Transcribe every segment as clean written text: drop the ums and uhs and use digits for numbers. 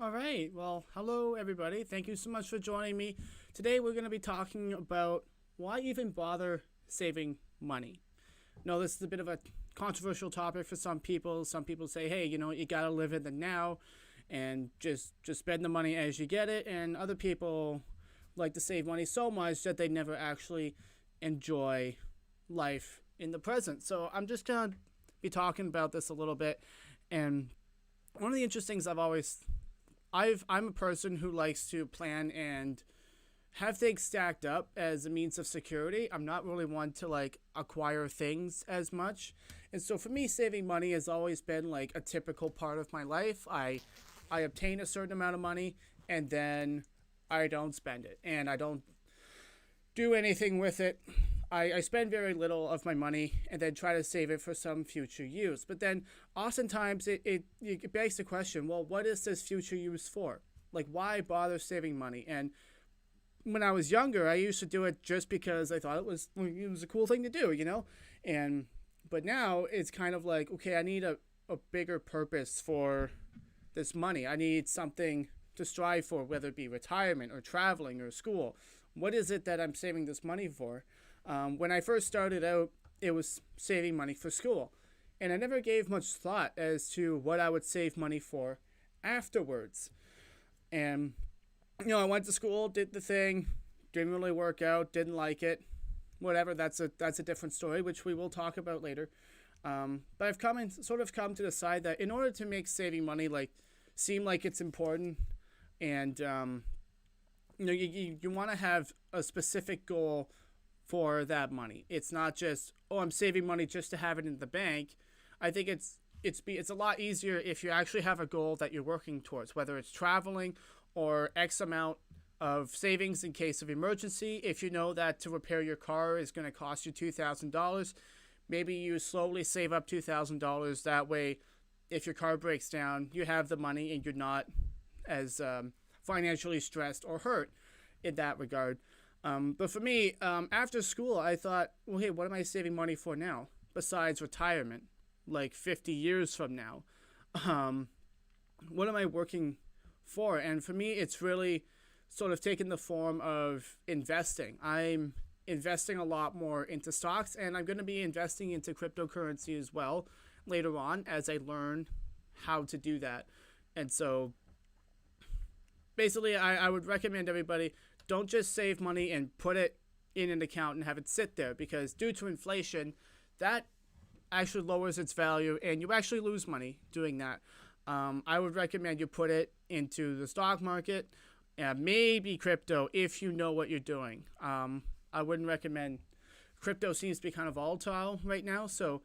All right. Well, hello, everybody. Thank you so much for joining me. Today, we're going to be talking about why even bother saving money. No, this is a bit of a controversial topic for some people. Some people say, hey, you got to live in the now and just spend the money as you get it. And other people like to save money so much that they never actually enjoy life in the present. So I'm just going to be talking about this a little bit. And one of the interesting things I'm a person who likes to plan and have things stacked up as a means of security. I'm not really one to like acquire things as much. And so for me, saving money has always been like a typical part of my life. I obtain a certain amount of money and then I don't spend it and I don't do anything with it. I spend very little of my money and then try to save it for some future use. But then oftentimes it begs the question, well, what is this future use for? Like, why bother saving money? And when I was younger, I used to do it just because I thought it was a cool thing to do. And but now it's kind of like, okay, I need a bigger purpose for this money. I need something to strive for, whether it be retirement or traveling or school. What is it that I'm saving this money for? When I first started out, it was saving money for school. And I never gave much thought as to what I would save money for afterwards. And, I went to school, did the thing, didn't really work out, didn't like it. Whatever, that's a different story, which we will talk about later. But I've come to decide that in order to make saving money seem like it's important, and you want to have a specific goal for that money. It's not just, oh, I'm saving money just to have it in the bank. I think it's a lot easier if you actually have a goal that you're working towards, whether it's traveling or X amount of savings in case of emergency. If you know that to repair your car is going to cost you $2,000, maybe you slowly save up $2,000. That way, if your car breaks down, you have the money and you're not as financially stressed or hurt in that regard. But for me, after school, I thought, well, hey, what am I saving money for now besides retirement, like 50 years from now? What am I working for? And for me, it's really sort of taken the form of investing. I'm investing a lot more into stocks, and I'm going to be investing into cryptocurrency as well later on as I learn how to do that. And so basically, I would recommend everybody don't just save money and put it in an account and have it sit there, because due to inflation, that actually lowers its value and you actually lose money doing that. I would recommend you put it into the stock market, maybe crypto if you know what you're doing. I wouldn't recommend crypto. Seems to be kind of volatile right now, so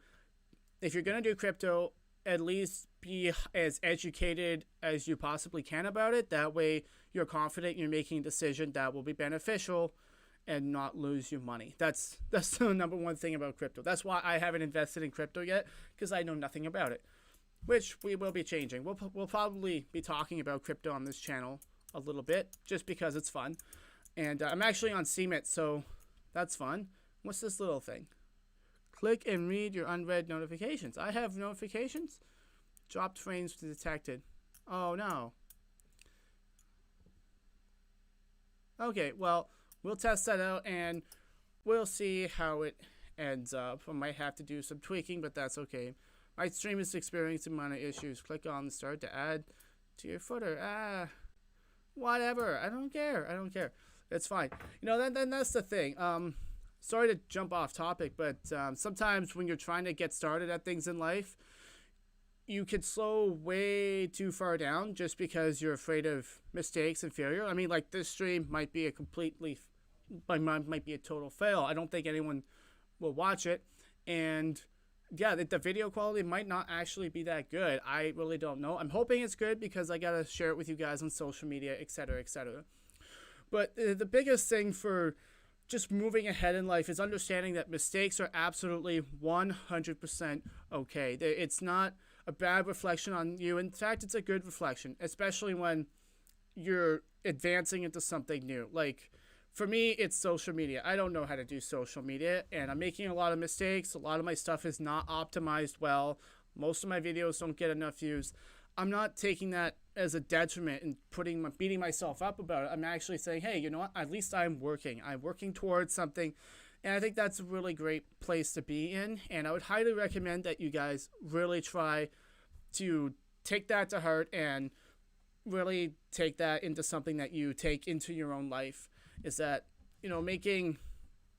if you're going to do crypto, at least be as educated as you possibly can about it. That way you're confident you're making a decision that will be beneficial and not lose your money. That's the number one thing about crypto. That's why I haven't invested in crypto yet, because I know nothing about it, which we will be changing. We'll probably be talking about crypto on this channel a little bit just because it's fun. And I'm actually on CMIT, so that's fun. What's this little thing? Click and read your unread notifications. I have notifications. Dropped frames detected. Oh no. Okay, well, we'll test that out and we'll see how it ends up. I might have to do some tweaking, but that's okay. My stream is experiencing minor issues. Click on start to add to your footer. Whatever. I don't care. It's fine. Then that's the thing. Sorry to jump off topic, but sometimes when you're trying to get started at things in life, you could slow way too far down just because you're afraid of mistakes and failure. I mean, like, this stream might be might be a total fail. I don't think anyone will watch it. And yeah, the video quality might not actually be that good. I really don't know. I'm hoping it's good because I got to share it with you guys on social media, etc., etc. But the biggest thing for just moving ahead in life is understanding that mistakes are absolutely 100% okay. It's not a bad reflection on you. In fact, it's a good reflection, especially when you're advancing into something new. Like, for me, it's social media. I don't know how to do social media, and I'm making a lot of mistakes. A lot of my stuff is not optimized well. Most of my videos don't get enough views. I'm not taking that as a detriment and beating myself up about it. I'm actually saying, hey, you know what? At least I'm working. I'm working towards something, and I think that's a really great place to be in. And I would highly recommend that you guys really try to take that to heart and really take that into something that you take into your own life. Is that, making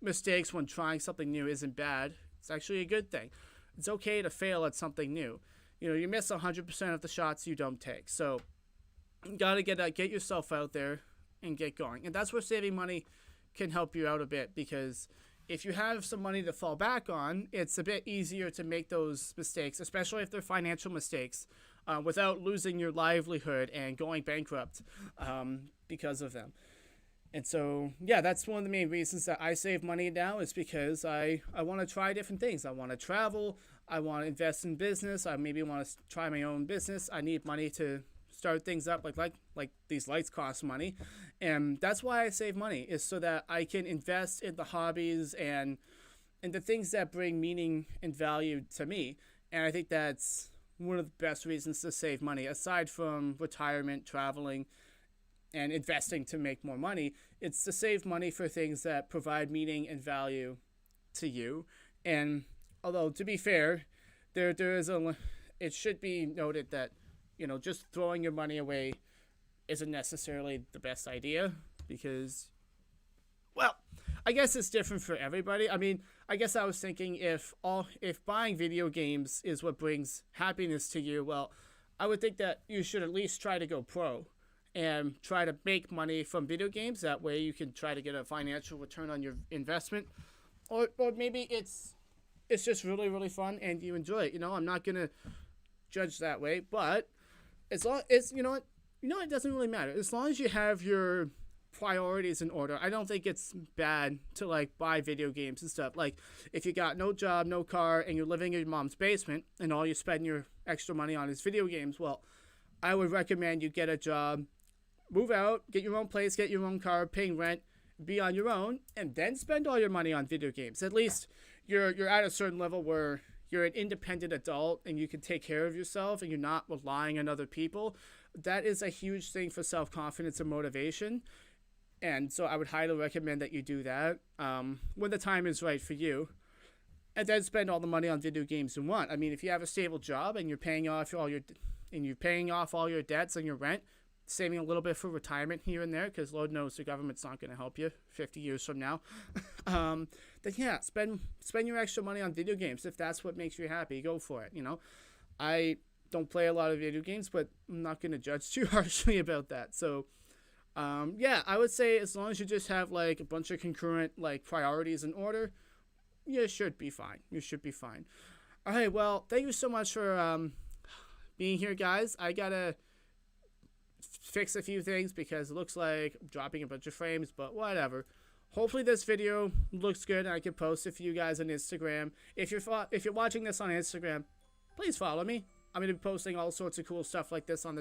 mistakes when trying something new isn't bad. It's actually a good thing. It's okay to fail at something new. You miss 100% of the shots you don't take. So you gotta get yourself out there and get going. And that's where saving money can help you out a bit, because if you have some money to fall back on, it's a bit easier to make those mistakes, especially if they're financial mistakes, without losing your livelihood and going bankrupt because of them. And so, yeah, that's one of the main reasons that I save money now, is because I want to try different things. I want to travel. I want to invest in business. I maybe want to try my own business. I need money to start things up, like these lights cost money. And that's why I save money, is so that I can invest in the hobbies and in the things that bring meaning and value to me. And I think that's one of the best reasons to save money, aside from retirement, traveling, and investing to make more money. It's to save money for things that provide meaning and value to you. And although, to be fair, it should be noted that, just throwing your money away isn't necessarily the best idea, because, well, I guess it's different for everybody. I mean, I guess I was thinking if buying video games is what brings happiness to you, well, I would think that you should at least try to go pro and try to make money from video games. That way you can try to get a financial return on your investment. Or maybe it's just really, really fun and you enjoy it. I'm not going to judge that way, but as long as, it doesn't really matter. As long as you have your priorities in order, I don't think it's bad to buy video games and stuff. Like, if you got no job, no car, and you're living in your mom's basement and all you spend your extra money on is video games, well, I would recommend you get a job, move out, get your own place, get your own car, paying rent, be on your own, and then spend all your money on video games. At least you're at a certain level where you're an independent adult and you can take care of yourself and you're not relying on other people. That is a huge thing for self-confidence and motivation. And so I would highly recommend that you do that when the time is right for you. And then spend all the money on video games you want. I mean, if you have a stable job and you're paying off all your debts and your rent, saving a little bit for retirement here and there, because Lord knows the government's not going to help you 50 years from now, then yeah, spend your extra money on video games. If that's what makes you happy, go for it. I don't play a lot of video games, but I'm not going to judge too harshly about that. So yeah, I would say as long as you just have a bunch of concurrent priorities in order, you should be fine. All right, well, thank you so much for being here, guys. I gotta fix a few things because it looks like I'm dropping a bunch of frames, but whatever. Hopefully this video looks good and I can post it for you guys on Instagram. If you're watching this on Instagram, please follow me. I'm going to be posting all sorts of cool stuff like this on the